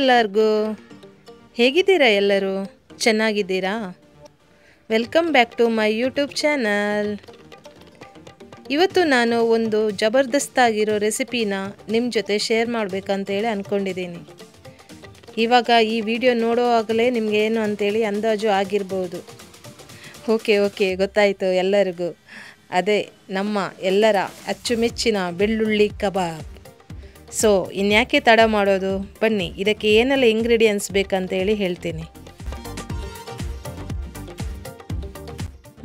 ಎಲ್ಲರಿಗೂ, ಹೇಗಿದ್ದೀರಾ ಎಲ್ಲರೂ? ಚೆನ್ನಾಗಿದ್ದೀರಾ? Welcome back to my YouTube channel. ಇವತ್ತು ನಾನು ಒಂದು ಜಬರ್ದಸ್ತಾಗಿರೋ ರೆಸಿಪಿನ ನಿಮ್ಮ ಜೊತೆ ಶೇರ್ ಮಾಡಬೇಕಂತೇಳಿ ಅಂದ್ಕೊಂಡಿದ್ದೀನಿ. ಇವಾಗ ಈ ವಿಡಿಯೋ ನೋಡೋವಾಗಲೇ ನಿಮಗೆ ಏನು ಅಂತೇಳಿ ಅಂದಾಜು ಆಗಿರ್ಬೋದು. ಓಕೆ ಗೊತ್ತಾಯಿತು ಎಲ್ಲರಿಗೂ. ಅದೇ ನಮ್ಮ ಎಲ್ಲರ ಅಚ್ಚುಮೆಚ್ಚಿನ ಬೆಳ್ಳುಳ್ಳಿ ಕಬಾಬ್. ಸೊ ಇನ್ಯಾಕೆ ತಡ ಮಾಡೋದು, ಬನ್ನಿ ಇದಕ್ಕೆ ಏನೆಲ್ಲ ಇಂಗ್ರೀಡಿಯೆಂಟ್ಸ್ ಬೇಕಂತೇಳಿ ಹೇಳ್ತೀನಿ.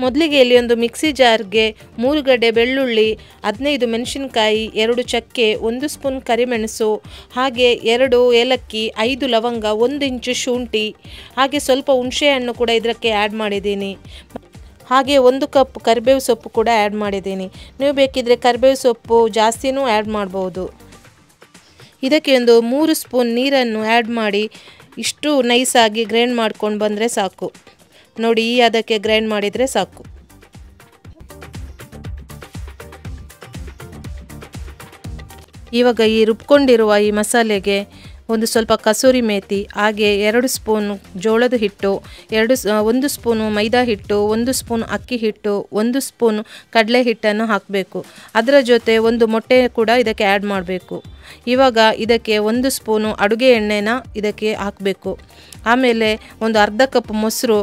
ಮೊದಲಿಗೆ ಇಲ್ಲಿ ಒಂದು ಮಿಕ್ಸಿ ಜಾರ್ಗೆ 3 ಗಡ್ಡೆ ಬೆಳ್ಳುಳ್ಳಿ, 15 ಮೆಣಸಿನಕಾಯಿ, 2 ಚಕ್ಕೆ, 1 ಸ್ಪೂನ್ ಕರಿಮೆಣಸು, ಹಾಗೆ 2 ಏಲಕ್ಕಿ, 5 ಲವಂಗ, 1 ಇಂಚು ಶುಂಠಿ, ಹಾಗೆ ಸ್ವಲ್ಪ ಹುಣಸೆಹಣ್ಣು ಕೂಡ ಇದಕ್ಕೆ ಆ್ಯಡ್ ಮಾಡಿದ್ದೀನಿ. ಹಾಗೆ 1 ಕಪ್ ಕರಿಬೇವು ಸೊಪ್ಪು ಕೂಡ ಆ್ಯಡ್ ಮಾಡಿದ್ದೀನಿ. ನೀವು ಬೇಕಿದ್ರೆ ಕರಿಬೇವು ಸೊಪ್ಪು ಜಾಸ್ತಿನೂ ಆ್ಯಡ್ ಮಾಡ್ಬೋದು. ಇದಕ್ಕೆ ಒಂದು 3 ಸ್ಪೂನ್ ನೀರನ್ನು ಆ್ಯಡ್ ಮಾಡಿ ಇಷ್ಟು ನೈಸಾಗಿ ಗ್ರೈಂಡ್ ಮಾಡ್ಕೊಂಡು ಬಂದರೆ ಸಾಕು. ನೋಡಿ, ಈ ಅದಕ್ಕೆ ಗ್ರೈಂಡ್ ಮಾಡಿದರೆ ಸಾಕು. ಇವಾಗ ಈ ರುಬ್ಕೊಂಡಿರುವ ಈ ಮಸಾಲೆಗೆ ಒಂದು ಸ್ವಲ್ಪ ಕಸೂರಿ ಮೇಥಿ, ಹಾಗೆ 2 ಸ್ಪೂನ್ ಜೋಳದ ಹಿಟ್ಟು, 1 ಸ್ಪೂನು ಮೈದಾ ಹಿಟ್ಟು, 1 ಸ್ಪೂನ್ ಅಕ್ಕಿ ಹಿಟ್ಟು, 1 ಸ್ಪೂನ್ ಕಡಲೆ ಹಿಟ್ಟನ್ನು ಹಾಕಬೇಕು. ಅದರ ಜೊತೆ 1 ಮೊಟ್ಟೆ ಕೂಡ ಇದಕ್ಕೆ ಆ್ಯಡ್ ಮಾಡಬೇಕು. ಇವಾಗ ಇದಕ್ಕೆ 1 ಸ್ಪೂನು ಅಡುಗೆ ಎಣ್ಣೆನ ಇದಕ್ಕೆ ಹಾಕಬೇಕು. ಆಮೇಲೆ ಒಂದು ಅರ್ಧ ಕಪ್ ಮೊಸರು,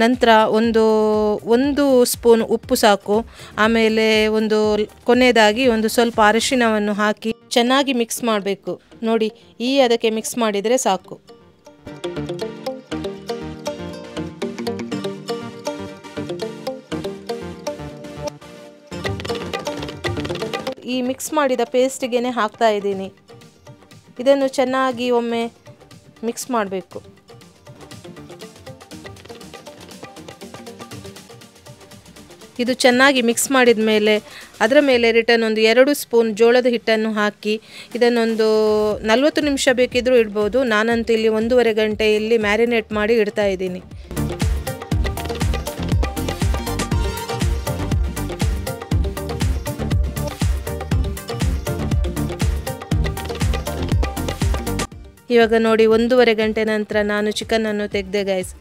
ನಂತರ ಒಂದು ಸ್ಪೂನ್ ಉಪ್ಪು ಸಾಕು. ಆಮೇಲೆ ಕೊನೆಯದಾಗಿ ಒಂದು ಸ್ವಲ್ಪ ಅರಿಶಿಣವನ್ನು ಹಾಕಿ ಚೆನ್ನಾಗಿ ಮಿಕ್ಸ್ ಮಾಡಬೇಕು. ನೋಡಿ, ಈ ಅದಕ್ಕೆ ಮಿಕ್ಸ್ ಮಾಡಿದರೆ ಸಾಕು. ಈ ಮಿಕ್ಸ್ ಮಾಡಿದ ಪೇಸ್ಟಿಗೆ ಹಾಕ್ತಾ ಇದ್ದೀನಿ. ಇದನ್ನು ಚೆನ್ನಾಗಿ ಒಮ್ಮೆ ಮಿಕ್ಸ್ ಮಾಡಬೇಕು. ಇದು ಚೆನ್ನಾಗಿ ಮಿಕ್ಸ್ ಮಾಡಿದ ಮೇಲೆ ಅದರ ಮೇಲೆ ರಿಟರ್ನ್ ಒಂದು 2 ಸ್ಪೂನ್ ಜೋಳದ ಹಿಟ್ಟನ್ನು ಹಾಕಿ ಇದನ್ನೊಂದು 40 ನಿಮಿಷ ಬೇಕಿದ್ರೂ ಇಡ್ಬೋದು. ನಾನಂತೂ ಇಲ್ಲಿ 1.5 ಗಂಟೆ ಇಲ್ಲಿ ಮ್ಯಾರಿನೇಟ್ ಮಾಡಿ ಇಡ್ತಾ ಇದ್ದೀನಿ. ಇವಾಗ ನೋಡಿ, 1.5 ಗಂಟೆ ನಂತರ ನಾನು ಚಿಕನನ್ನು ತೆಗೆದೆ ಗೈಸ್.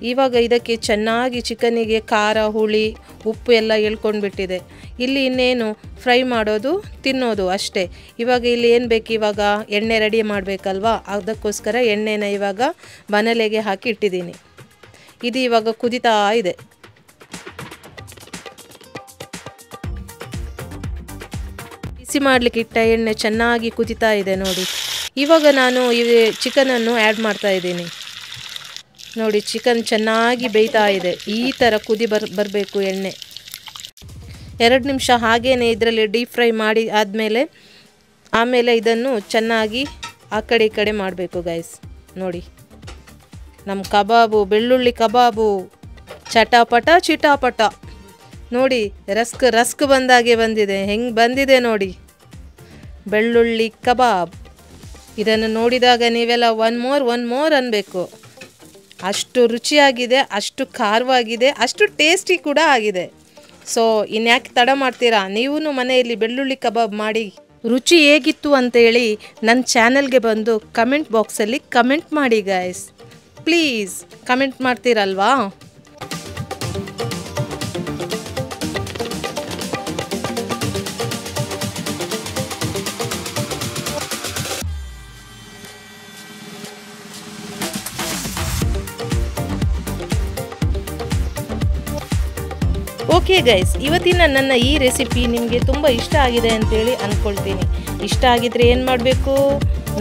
ಇವಾಗ ಇದಕ್ಕೆ ಚೆನ್ನಾಗಿ ಚಿಕನಿಗೆ ಖಾರ, ಹುಳಿ, ಉಪ್ಪು ಎಲ್ಲ ಎಳ್ಕೊಂಡ್ಬಿಟ್ಟಿದೆ. ಇಲ್ಲಿ ಇನ್ನೇನು ಫ್ರೈ ಮಾಡೋದು, ತಿನ್ನೋದು ಅಷ್ಟೇ. ಇವಾಗ ಇಲ್ಲಿ ಏನು ಬೇಕು, ಇವಾಗ ಎಣ್ಣೆ ರೆಡಿ ಮಾಡಬೇಕಲ್ವಾ, ಅದಕ್ಕೋಸ್ಕರ ಎಣ್ಣೆನ ಇವಾಗ ಬಾಣಲೆಗೆ ಹಾಕಿ ಇಟ್ಟಿದ್ದೀನಿ. ಇದು ಇವಾಗ ಕುದಿತಾ ಇದೆ. ಬಿಸಿ ಮಾಡಲಿಕ್ಕೆ ಇಟ್ಟ ಎಣ್ಣೆ ಚೆನ್ನಾಗಿ ಕುದಿತಾ ಇದೆ ನೋಡಿ. ಇವಾಗ ನಾನು ಈ ಚಿಕನನ್ನು ಆ್ಯಡ್ ಮಾಡ್ತಾ ಇದ್ದೀನಿ. ನೋಡಿ, ಚಿಕನ್ ಚೆನ್ನಾಗಿ ಬೇಯ್ತಾ ಇದೆ. ಈ ಥರ ಕುದಿ ಬರಬೇಕು ಎಣ್ಣೆ. 2 ನಿಮಿಷ ಹಾಗೇನೆ ಇದರಲ್ಲಿ ಡೀಪ್ ಫ್ರೈ ಮಾಡಿ ಆಮೇಲೆ ಇದನ್ನು ಚೆನ್ನಾಗಿ ಆ ಕಡೆ ಈ ಕಡೆ ಮಾಡಬೇಕು ಗೈಸ್. ನೋಡಿ, ನಮ್ಮ ಕಬಾಬು, ಬೆಳ್ಳುಳ್ಳಿ ಕಬಾಬು ಚಟಾಪಟ ಚಿಟಾಪಟ. ನೋಡಿ, ರಸ್ಕ್ ಬಂದಾಗೆ ಬಂದಿದೆ. ಹೆಂಗೆ ಬಂದಿದೆ ನೋಡಿ ಬೆಳ್ಳುಳ್ಳಿ ಕಬಾಬ್. ಇದನ್ನು ನೋಡಿದಾಗ ನೀವೆಲ್ಲ ಒನ್ ಮೋರ್ ಅನ್ನಬೇಕು. ಅಷ್ಟು ರುಚಿಯಾಗಿದೆ, ಅಷ್ಟು ಖಾರವಾಗಿದೆ, ಅಷ್ಟು ಟೇಸ್ಟಿ ಕೂಡ ಆಗಿದೆ. ಸೊ ಇನ್ಯಾಕೆ ತಡ ಮಾಡ್ತೀರಾ, ನೀವೂ ಮನೆಯಲ್ಲಿ ಬೆಳ್ಳುಳ್ಳಿ ಕಬಾಬ್ ಮಾಡಿ ರುಚಿ ಹೇಗಿತ್ತು ಅಂತೇಳಿ ನನ್ನ ಚಾನಲ್ಗೆ ಬಂದು ಕಮೆಂಟ್ ಬಾಕ್ಸಲ್ಲಿ ಕಮೆಂಟ್ ಮಾಡಿ ಗೈಸ್. ಪ್ಲೀಸ್ ಕಮೆಂಟ್ ಮಾಡ್ತೀರಲ್ವಾ? ಓಕೆ ಗೈಸ್, ಇವತ್ತಿನ ನನ್ನ ಈ ರೆಸಿಪಿ ನಿಮಗೆ ತುಂಬ ಇಷ್ಟ ಆಗಿದೆ ಅಂತೇಳಿ ಅಂದ್ಕೊಳ್ತೀನಿ. ಇಷ್ಟ ಆಗಿದ್ರೆ ಏನು ಮಾಡಬೇಕು,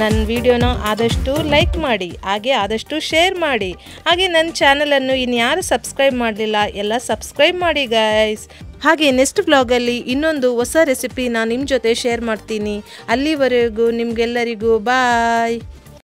ನನ್ನ ವಿಡಿಯೋನ ಆದಷ್ಟು ಲೈಕ್ ಮಾಡಿ, ಹಾಗೆ ಆದಷ್ಟು ಶೇರ್ ಮಾಡಿ. ಹಾಗೆ ನನ್ನ ಚಾನಲನ್ನು ಇನ್ಯಾರು ಸಬ್ಸ್ಕ್ರೈಬ್ ಮಾಡಲಿಲ್ಲ, ಎಲ್ಲ ಸಬ್ಸ್ಕ್ರೈಬ್ ಮಾಡಿ ಗೈಸ್. ಹಾಗೆ ನೆಕ್ಸ್ಟ್ ವ್ಲಾಗಲ್ಲಿ ಇನ್ನೊಂದು ಹೊಸ ರೆಸಿಪಿನ ನಿಮ್ಮ ಜೊತೆ ಶೇರ್ ಮಾಡ್ತೀನಿ. ಅಲ್ಲಿವರೆಗೂ ನಿಮಗೆಲ್ಲರಿಗೂ ಬಾಯ್.